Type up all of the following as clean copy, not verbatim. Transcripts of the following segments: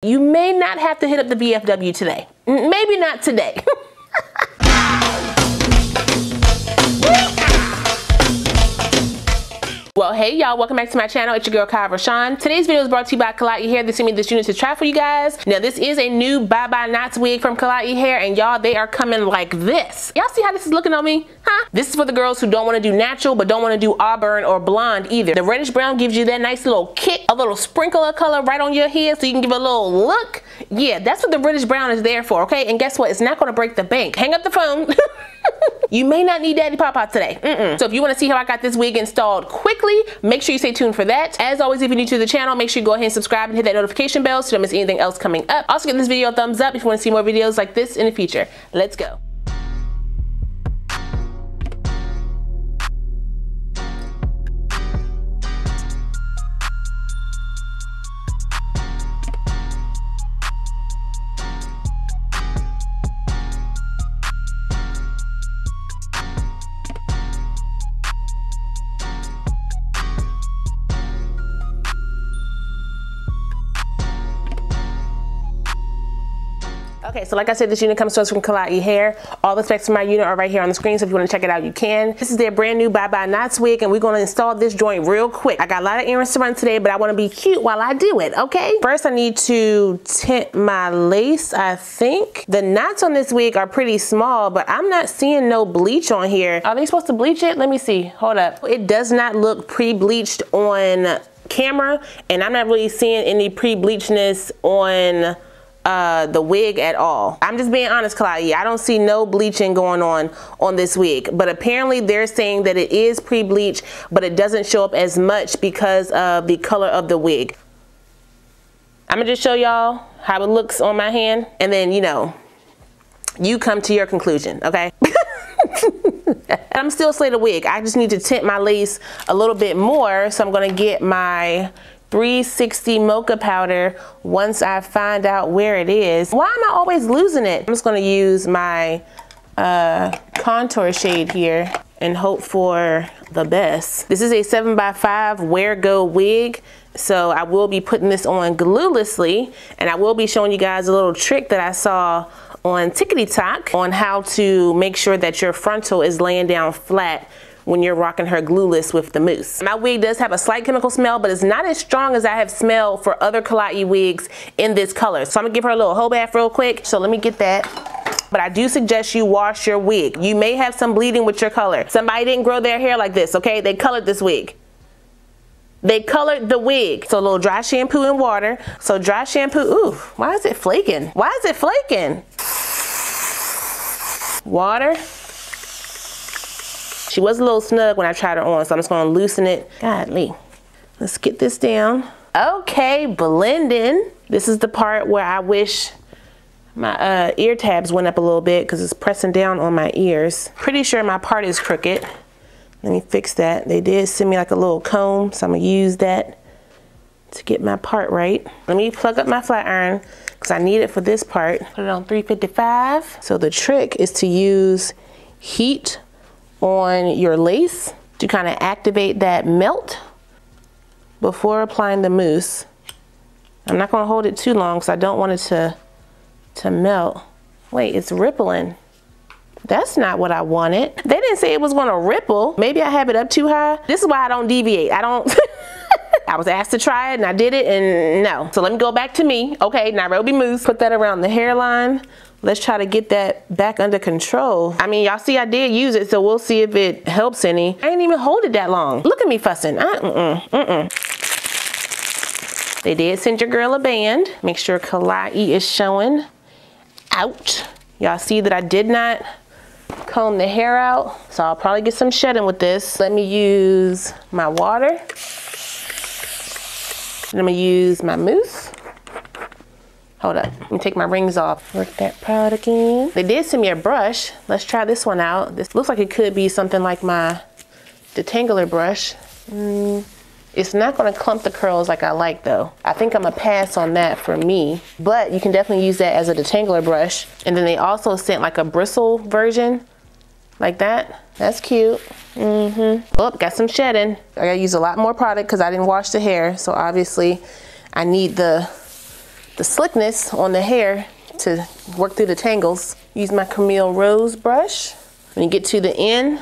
You may not have to hit up the VFW today. Maybe not today. Well, hey y'all, welcome back to my channel. It's your girl KIERASHON. Today's video is brought to you by Klaiyi Hair. They sent me this unit to try for you guys. Now this is a new Bye Bye Knots wig from Klaiyi Hair, and y'all, they are coming like this. Y'all see how this is looking on me? Huh? This is for the girls who don't want to do natural but don't want to do auburn or blonde either. The reddish brown gives you that nice little kick, a little sprinkle of color right on your head so you can give a little look. Yeah, that's what the reddish brown is there for, okay? And guess what? It's not going to break the bank. Hang up the phone. You may not need Daddy Pop Out today. So if you want to see how I got this wig installed quickly, make sure you stay tuned for that. As always, if you're new to the channel, make sure you go ahead and subscribe and hit that notification bell so you don't miss anything else coming up. Also, give this video a thumbs up if you want to see more videos like this in the future. Let's go. Okay, so like I said, this unit comes to us from Klaiyi Hair. All the specs for my unit are right here on the screen, so if you want to check it out, you can. This is their brand new Bye Bye Knots wig, and we're going to install this joint real quick. I got a lot of errands to run today, but I want to be cute while I do it, okay? First, I need to tint my lace, I think. The knots on this wig are pretty small, but I'm not seeing no bleach on here. Are they supposed to bleach it? Let me see. Hold up. It does not look pre-bleached on camera, and I'm not really seeing any pre-bleachness on the wig at all. I'm just being honest, Klaiyi. I don't see no bleaching going on this wig, but apparently they're saying that it is pre-bleached, but it doesn't show up as much because of the color of the wig. I'm gonna just show y'all how it looks on my hand, and then, you know, you come to your conclusion, okay? I'm still slay the wig. I just need to tint my lace a little bit more, so I'm gonna get my 360 mocha powder once I find out where it is. Why am I always losing it? I'm just gonna use my contour shade here and hope for the best. This is a 7x5 Wear Go wig, so I will be putting this on gluelessly, and I will be showing you guys a little trick that I saw on TikTok on how to make sure that your frontal is laying down flat when you're rocking her glueless with the mousse. My wig does have a slight chemical smell, but it's not as strong as I have smelled for other Klaiyi wigs in this color. So I'm gonna give her a little whole bath real quick. So let me get that. But I do suggest you wash your wig. You may have some bleeding with your color. Somebody didn't grow their hair like this, okay? They colored this wig. They colored the wig. So a little dry shampoo and water. So dry shampoo, ooh, why is it flaking? Why is it flaking? Water. She was a little snug when I tried her on, so I'm just gonna loosen it. Godly. Let's get this down. Okay, blending. This is the part where I wish my ear tabs went up a little bit because it's pressing down on my ears. Pretty sure my part is crooked. Let me fix that. They did send me like a little comb, so I'm gonna use that to get my part right. Let me plug up my flat iron because I need it for this part. Put it on 355. So the trick is to use heat on your lace to kind of activate that melt before applying the mousse. I'm not going to hold it too long because I don't want it to melt. Wait, it's rippling. That's not what I wanted. They didn't say it was going to ripple. Maybe I have it up too high. This is why I don't deviate. I don't I was asked to try it and I did it, and no. So let me go back to me. Okay, Nairobi mousse. Put that around the hairline. Let's try to get that back under control. I mean, y'all see I did use it, so we'll see if it helps any. I didn't even hold it that long. Look at me fussing. They did send your girl a band. Make sure Klaiyi is showing out. Y'all see that I did not comb the hair out, so I'll probably get some shedding with this. Let me use my water. And I'm gonna use my mousse. Hold up, let me take my rings off. Work that product in. They did send me a brush. Let's try this one out. This looks like it could be something like my Detangler brush. It's not gonna clump the curls like I like though. I think I'm gonna pass on that for me, but you can definitely use that as a Detangler brush. And then they also sent like a bristle version like that. That's cute. Oh, got some shedding. I gotta use a lot more product because I didn't wash the hair. So obviously I need the the slickness on the hair to work through the tangles. Use my Camille Rose brush. When you get to the end,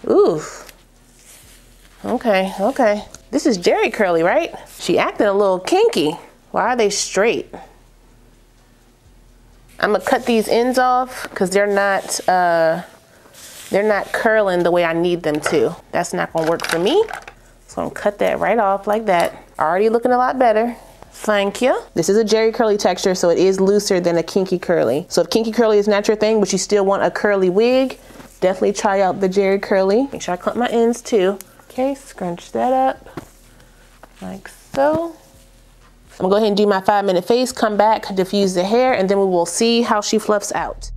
ooh, okay, okay. This is Jerry curly, right? She acting a little kinky. Why are they straight? I'm gonna cut these ends off because they're not curling the way I need them to. That's not gonna work for me. So I'm gonna cut that right off like that. Already looking a lot better. Thank you. This is a Jerry curly texture, so it is looser than a kinky curly. So if kinky curly is not your thing, but you still want a curly wig, definitely try out the Jerry curly. Make sure I clip my ends too. Okay, scrunch that up like so. I'm gonna go ahead and do my 5-minute face, come back, diffuse the hair, and then we will see how she fluffs out.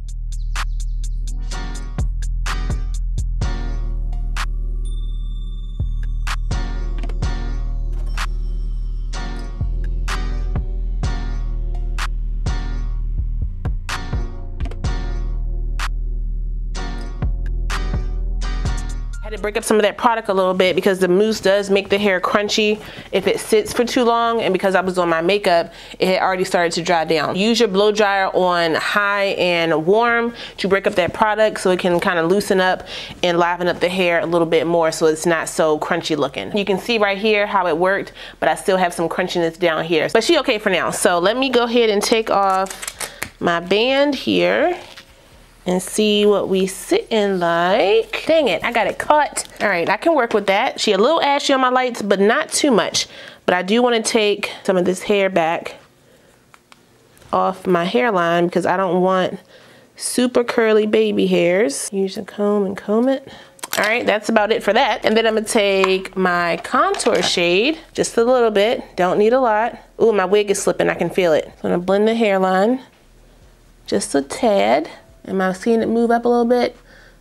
I had to break up some of that product a little bit because the mousse does make the hair crunchy if it sits for too long, and because I was on my makeup, it had already started to dry down. Use your blow dryer on high and warm to break up that product so it can kind of loosen up and liven up the hair a little bit more so it's not so crunchy looking. You can see right here how it worked, but I still have some crunchiness down here. But she okay for now. So let me go ahead and take off my band here and see what we sitting like. Dang it, I got it caught. All right, I can work with that. She a little ashy on my lights, but not too much. But I do want to take some of this hair back off my hairline because I don't want super curly baby hairs. Use a comb and comb it. All right, that's about it for that. And then I'm gonna take my contour shade, just a little bit, don't need a lot. Ooh, my wig is slipping, I can feel it. So I'm gonna blend the hairline, just a tad. Am I seeing it move up a little bit?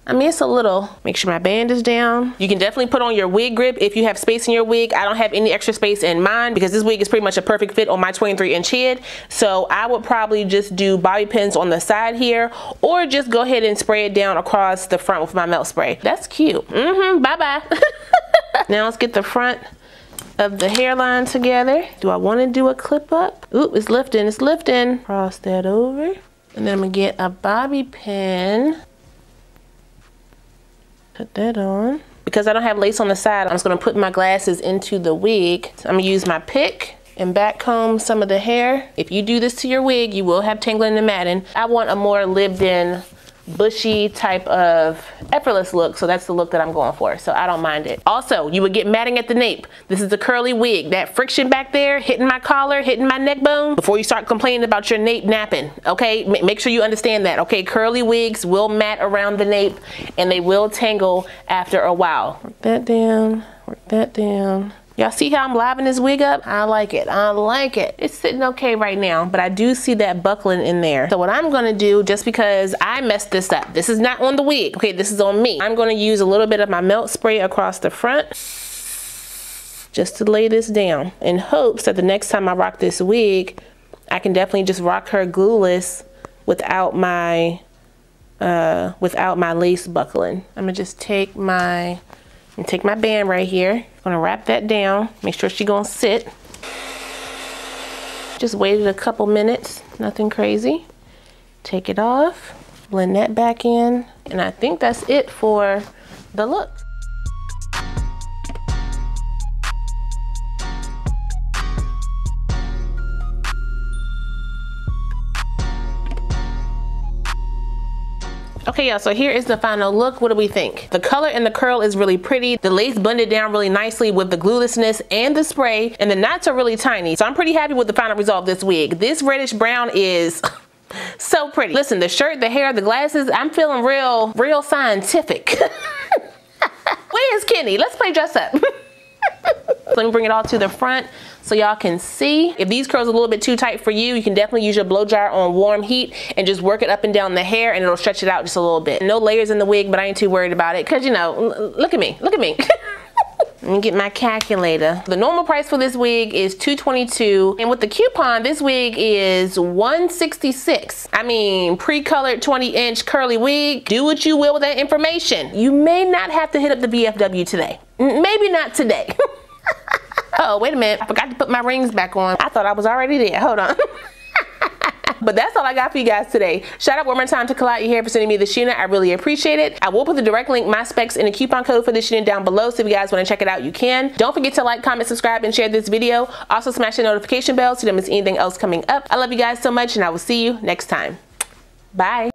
I mean, it's a little. Make sure my band is down. You can definitely put on your wig grip if you have space in your wig. I don't have any extra space in mine because this wig is pretty much a perfect fit on my 23-inch head. So I would probably just do bobby pins on the side here, or just go ahead and spray it down across the front with my melt spray. That's cute. Bye-bye. Now let's get the front of the hairline together. Do I want to do a clip up? Oop, it's lifting, it's lifting. Cross that over. And then I'm gonna get a bobby pin. Put that on. Because I don't have lace on the side, I'm just gonna put my glasses into the wig. I'm gonna use my pick and back comb some of the hair. If you do this to your wig, you will have tangling and matting. I want a more lived in, bushy type of effortless look, so that's the look that I'm going for, so I don't mind it. Also, you would get matting at the nape. This is a curly wig. That friction back there hitting my collar, hitting my neck bone, before you start complaining about your nape napping, okay? Make sure you understand that, okay? Curly wigs will mat around the nape and they will tangle after a while. Work that down, work that down. Y'all see how I'm livening this wig up? I like it, I like it. It's sitting okay right now, but I do see that buckling in there. So what I'm gonna do, just because I messed this up, this is not on the wig, okay, this is on me. I'm gonna use a little bit of my melt spray across the front, just to lay this down, in hopes that the next time I rock this wig, I can definitely just rock her glueless without my lace buckling. I'm gonna just take my band right here. I'm gonna wrap that down, make sure she's gonna sit. Just waited a couple minutes, nothing crazy. Take it off, blend that back in, and I think that's it for the look. Okay, y'all, so here is the final look. What do we think? The color and the curl is really pretty. The lace blended down really nicely with the gluelessness and the spray, and the knots are really tiny. So I'm pretty happy with the final result of this wig. This reddish brown is so pretty. Listen, the shirt, the hair, the glasses, I'm feeling real scientific. Where is Kenny? Let's play dress up. Let me bring it all to the front so y'all can see. If these curls are a little bit too tight for you, you can definitely use your blow dryer on warm heat and just work it up and down the hair, and it'll stretch it out just a little bit. No layers in the wig, but I ain't too worried about it because, you know, look at me, look at me. Let me get my calculator. The normal price for this wig is $222, and with the coupon, this wig is $166. I mean, pre-colored 20-inch curly wig. Do what you will with that information. You may not have to hit up the VFW today. Maybe not today. Oh, wait a minute. I forgot to put my rings back on. I thought I was already there. Hold on. But that's all I got for you guys today. Shout out one more time to Klaiyi here for sending me this unit. I really appreciate it. I will put the direct link, my specs, and the coupon code for this unit down below, so if you guys want to check it out, you can. Don't forget to like, comment, subscribe, and share this video. Also smash the notification bell so you don't miss anything else coming up. I love you guys so much, and I will see you next time. Bye.